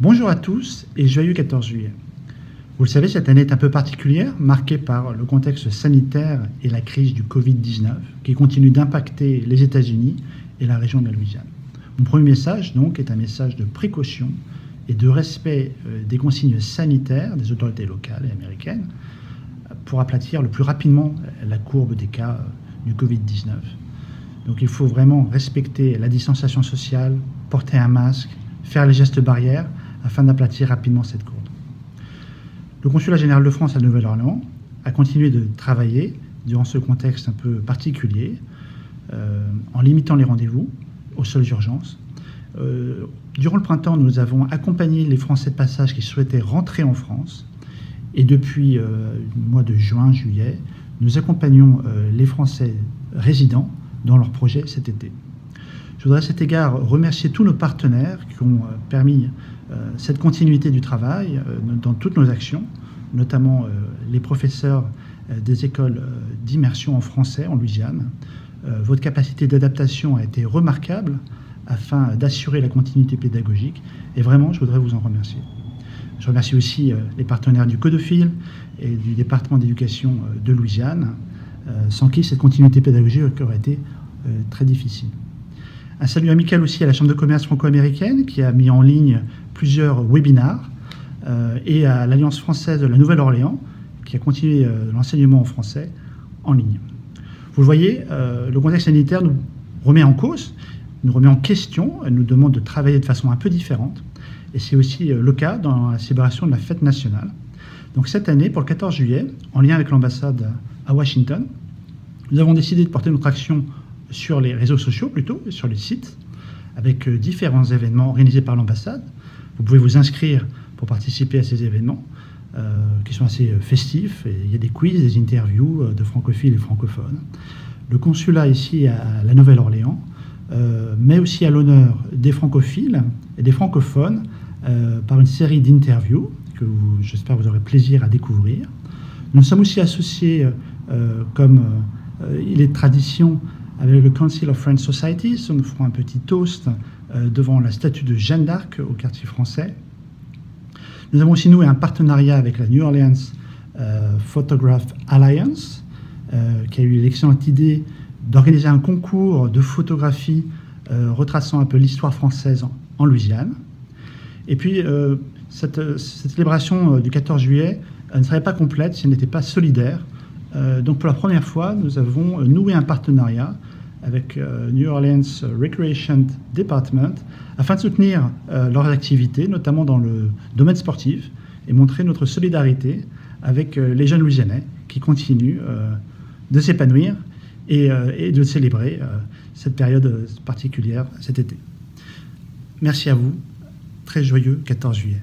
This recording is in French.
Bonjour à tous et joyeux 14 juillet. Vous le savez, cette année est un peu particulière, marquée par le contexte sanitaire et la crise du Covid-19 qui continue d'impacter les États-Unis et la région de la Louisiane. Mon premier message, donc, est un message de précaution et de respect des consignes sanitaires des autorités locales et américaines pour aplatir le plus rapidement la courbe des cas du Covid-19. Donc il faut vraiment respecter la distanciation sociale, porter un masque, faire les gestes barrières afin d'aplatir rapidement cette courbe. Le consulat général de France à Nouvelle-Orléans a continué de travailler durant ce contexte un peu particulier en limitant les rendez-vous aux seules urgences. Durant le printemps, nous avons accompagné les Français de passage qui souhaitaient rentrer en France et depuis le mois de juin, juillet, nous accompagnons les Français résidents dans leurs projets cet été. Je voudrais à cet égard remercier tous nos partenaires qui ont permis cette continuité du travail dans toutes nos actions, notamment les professeurs des écoles d'immersion en français en Louisiane. Votre capacité d'adaptation a été remarquable afin d'assurer la continuité pédagogique et vraiment, je voudrais vous en remercier. Je remercie aussi les partenaires du Codophile et du département d'éducation de Louisiane, sans qui cette continuité pédagogique aurait été très difficile. Un salut amical aussi à la Chambre de commerce franco-américaine qui a mis en ligne plusieurs webinars et à l'Alliance française de la Nouvelle-Orléans qui a continué l'enseignement en français en ligne. Vous le voyez, le contexte sanitaire nous remet en cause, nous remet en question, nous demande de travailler de façon un peu différente. Et c'est aussi le cas dans la célébration de la fête nationale. Donc cette année, pour le 14 juillet, en lien avec l'ambassade à Washington, nous avons décidé de porter notre action sur les réseaux sociaux plutôt, sur les sites, avec différents événements organisés par l'ambassade. Vous pouvez vous inscrire pour participer à ces événements qui sont assez festifs. Et il y a des quiz, des interviews de francophiles et francophones. Le consulat ici à la Nouvelle-Orléans met aussi à l'honneur des francophiles et des francophones par une série d'interviews que j'espère vous aurez plaisir à découvrir. Nous sommes aussi associés, comme il est de tradition, avec le Council of French Societies. Nous ferons un petit toast devant la statue de Jeanne d'Arc au quartier français. Nous avons aussi noué un partenariat avec la New Orleans Photograph Alliance, qui a eu l'excellente idée d'organiser un concours de photographie retraçant un peu l'histoire française en Louisiane. Et puis, cette célébration du 14 juillet ne serait pas complète si elle n'était pas solidaire. Donc, pour la première fois, nous avons noué un partenariat avec New Orleans Recreation Department afin de soutenir leurs activités, notamment dans le domaine sportif, et montrer notre solidarité avec les jeunes Louisianais qui continuent de s'épanouir et de célébrer cette période particulière cet été. Merci à vous. Très joyeux 14 juillet.